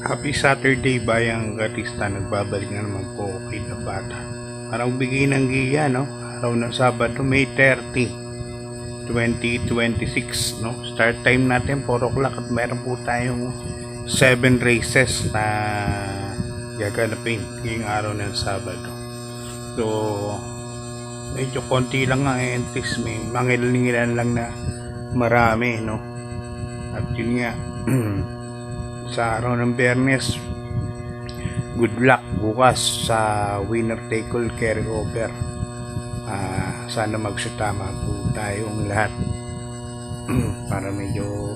Happy Saturday bayang Gatista, nagbabalik na naman po kay na bata. Para magbigay ng giya, no? Araw ng Sabado, May 30, 2026, no? Start time natin 4 o'clock at meron po tayong 7 races na gaganapin ngayong araw ng Sabado. So, medyo konti lang nga entries, may mangilan lang na marami, no? At yun nga, sa araw ng Biyernes, good luck bukas sa winner take all carry over. Sana magsutama po tayong lahat para medyo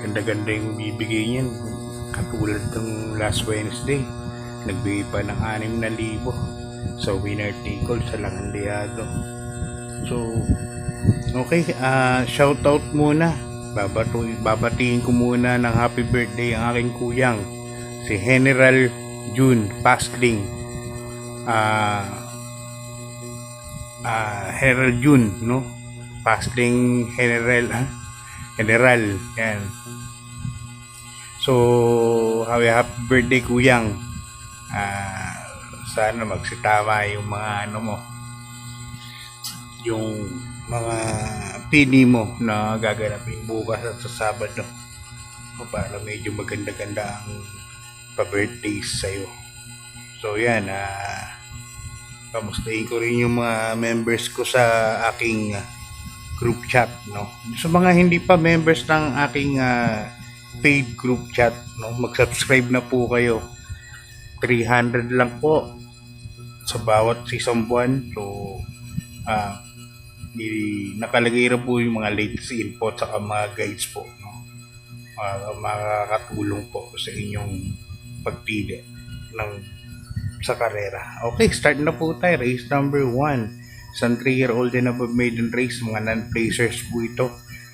ganda-ganda yung bibigay niyan, katulad ng last Wednesday nagbigay pa ng 6,000 sa winner take all sa Langandiado. So okay, shout out muna. Babatiin ko muna ng happy birthday ang aking kuyang, si General June Pasling. General June, no? Pasling General, yan. So, happy birthday kuyang. Sana magsitama yung mga ano mo, yung mga pini mo na gaganapin bukas at sa Sabado, para medyo maganda-ganda ang pa-birthdays sa'yo. So yan, kamustahin ko rin yung mga members ko sa aking group chat, no? Sa mga hindi pa members ng aking paid group chat, no, mag-subscribe na po kayo. 300 lang po sa bawat isang buwan. So nakalagay rin po yung mga latest info at mga guides po, no? Makakatulong po sa inyong pagpili sa karera. Okay, start na po tayo. Race number 1, isang 3-year-old and above maiden race, mga non-placers po ito.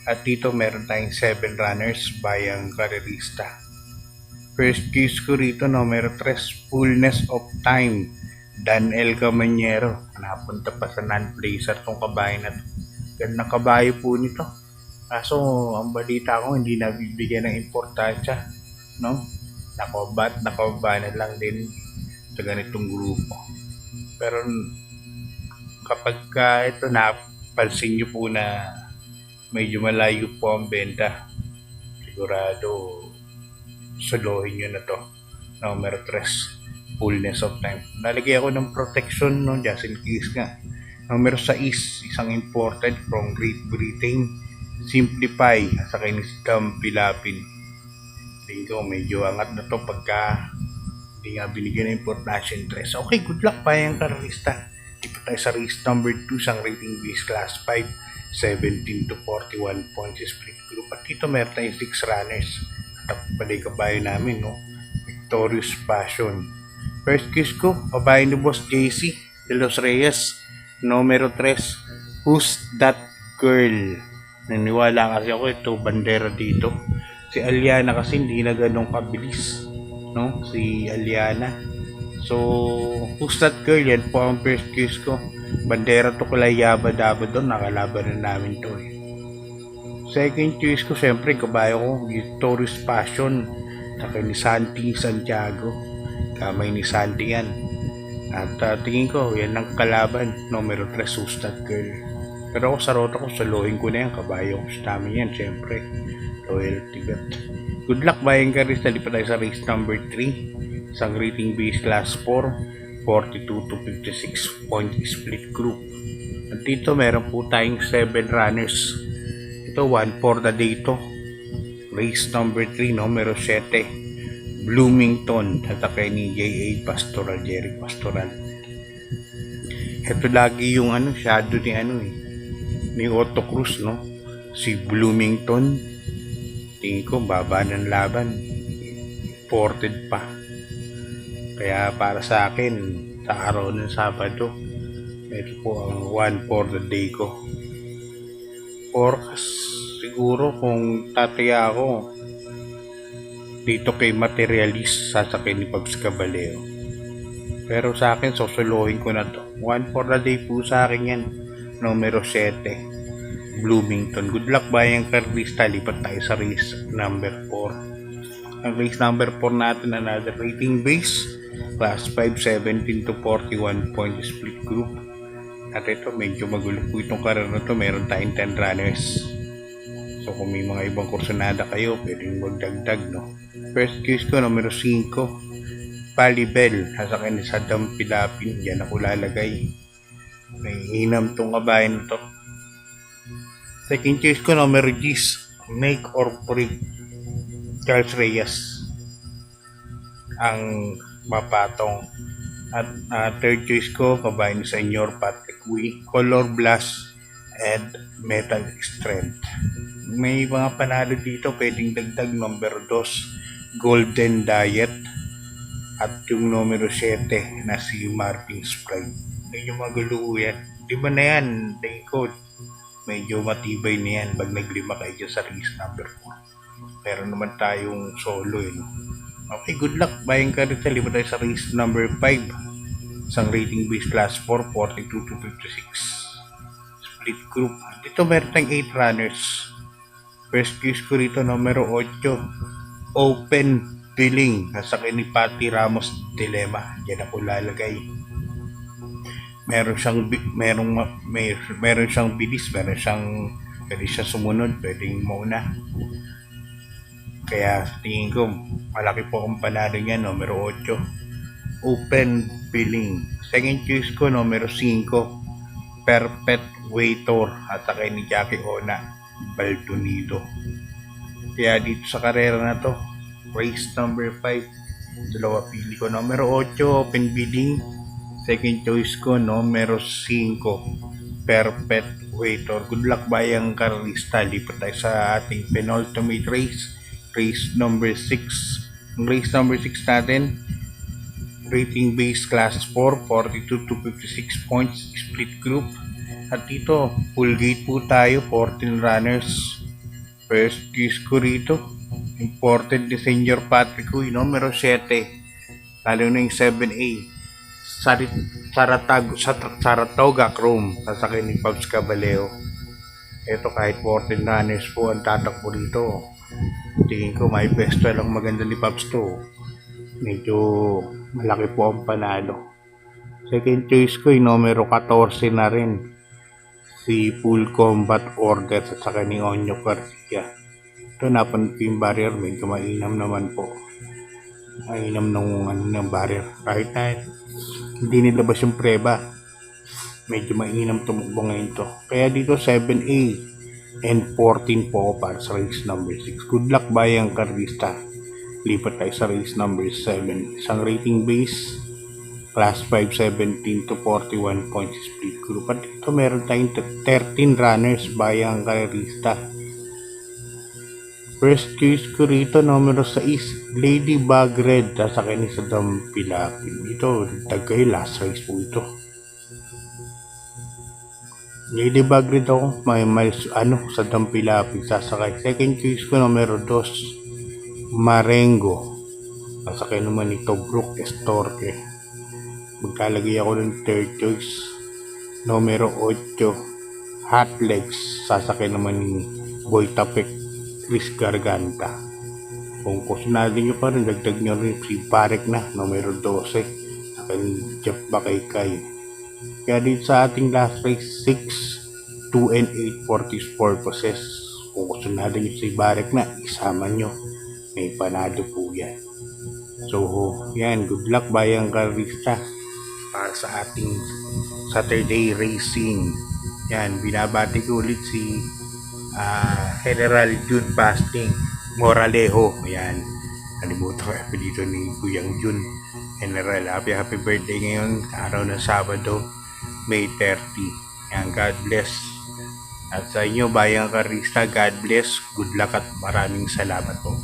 At dito meron tayong 7 runners bayang karerista. First case ko rito, numero 3, Fullness of Time, Dan El Camanyero. Napunta pa sa non-placer tong kabayo na to. Gandang kabayo po nito. Kaso ang balita ko hindi nabibigyan ng importansya, no? Nakaba na lang din sa ganitong grupo. Pero kapag ito napansin nyo po na medyo malayo po ang benta, sigurado solohin nyo na to. Numero 3, Fullness of Time. Nalagay ako ng protection, no, just in case nga. Numero 6, isang imported from Great Britain, Simplify, sa kay Scam Pilapin. Tingin ko medyo angat na to pagka hindi nga binigyan ng importansya interest. Okay, good luck bayang karerista. Dito tayo sa race number 2, isang rating base class 5, 17 to 41 points split group. At dito meron tayong 6 runners. At palay kabayo namin, no? Victorious Passion. First kiss ko, babae ni Boss JC de Los Reyes, numero 3, Who's That Girl? Naniwala kasi ako ito, bandera dito. Si Aliana kasi hindi na ganun kabilis, no? Si Aliana. So, Who's That Girl? Yan po ang first kiss ko. Bandera to kulay yaba-daba doon, nakalaban na namin to eh. Second choice ko, syempre, kabayo ko, Victorious Passion, saka ni Santi Santiago. Kamay ni Santi yan. At tingin ko, yan ang kalaban. Numero 3, Who's That Girl. Pero ako sa rota ko, salohin ko na yan. Kabayo ko sa tamin yan, syempre. Loyalty bet. Good luck bayang karista. Di pa tayo sa race number 3. Isang rating base class 4, 42 to 56 point split group. At dito meron po tayong 7 runners. Ito, 1 for the day to. Race number 3, numero 7, Bloomington, at kay ni J.A. Pastoral, Jerry Pastoral. Ito lagi yung shadow ni Otto Cruz, no? Si Bloomington, tingin ko baba ng laban, ported pa. Kaya para sa akin, sa araw ng Sabado, ito po ang 1 for the day ko. Or siguro kung tataya ako dito kay Materialist, sasakay ni Pabs Caballero. Pero sa akin, susuluhin ko na to. 1 for the day po sa akin yan. Numero 7, Bloomington. Good luck bayang karista. Lipat tayo sa race number 4. Ang race number 4 natin, another rating base. Class 5, 17 to 41 point split group. At ito, medyo magulo po itong karar na to. Meron tayong 10 runners. So kung may mga ibang kursunada kayo, pwedeng magdagdag, no? First case ko, numero 5. Palibel. Sasakyan ni Saddam Pilapin. Yan ako lalagay. May inam tong kabayan na to. Second choice ko, numero 10. Make or break. Charles Reyes ang mapatong. At third choice ko, kabayan ni Senyor Patrick Wee, Color Blast and Metal Strength. May mga panalo dito, pwedeng dagdag. Number 2, Golden Diet, at yung numero 7 na si Marvin Sprite. Medyo magulo yan. Di ba na yan, Daycode? Medyo matibay na yan pag naglima kayo dyan sa race number 4. Meron naman tayong solo, no? Okay, good luck. Bayan ka rin sa liba tayo sa race number 5. Isang rating base class 4, 42 to 56. Split group. Dito meron tayong 8 runners. First case ko rito, numero 8. Open Billing. Nasakyan ni Patty Ramos Dilema. Diyan ako lalagay. Meron siyang bilis, pwede siya sumunod, pwedeng mauna. Kaya tingin ko, malaki po ang panalo niya, numero 8. Open Billing. Second choice ko, numero 5. Perfect Waiter. At sakay ni Jackie Ona Baldonido. Kaya dito sa karera na to, race number 5, dalawa pili ko. Numero 8, Open Billing. Second choice ko, numero 5. Perfect Waiter. Good luck bayang karista. Lipat tayo sa ating penultimate race. Race number 6. Ang race number 6 natin, rating base class 4, 42 to 56 points, split group. At dito, full gate po tayo, 14 runners. First case ko rito, imported ni Senyor Patrick Uy, numero 7. Lalo na yung 7A. Saratoga Chrome, sasakay ni Pabs Caballeo. Ito, kahit 14 runners po ang tatakbo dito. Tingin ko may pesto lang maganda ni Pops to. Medyo malaki po ang panalo. Second choice ko yung numero 14 na rin, si Full Combat Order sa saka ni Onyo Garcia. Ito, napan ko yung barrier, medyo mainam naman po. Mainam ng barrier. Kahit na hindi nilabas yung preba, medyo mainam tumakbo ngayon to. Kaya dito 7A and 14 po para sa race number 6. Good luck bayang karista. Lipat tayo sa race number 7. Isang rating base class 5, 17 to 41 points split group. At ito meron tayong 13 runners bayang karista. First choice ko rito, numero 6, Ladybug Red. Sasakay ni Saddam Pilapin. Ito, tagay last race po ito. Ladybug Red ako, may Saddam Pilapin sasakay. Second choice ko, numero 2, Marengo. Sasakay naman ni Tobruk Estorque. Magkalagay ako ng third choice, numero 8, Hot Legs. Sasakay naman ni Boy Tapek Chris Garganta. Kung kusunado nyo pa rin, dagdag nyo rin si Parek na, numero 12. Saka ni Jeff Bakaykay. Kaya dito sa ating last race, 6, 2 and 8 for this purposes. Kung gusto natin yung si Barek na, isama nyo. May panado po yan. So, yan. Good luck bayang karista para sa ating Saturday racing. Yan. Binabati ko ulit si General June Pasting Moralejo. Yan. Nalimutan ko dito ni Kuyang June. General, happy birthday ngayon, araw ng Sabado, May 30. Yan, God bless. At sa inyo, bayang karista, God bless, good luck at maraming salamat po.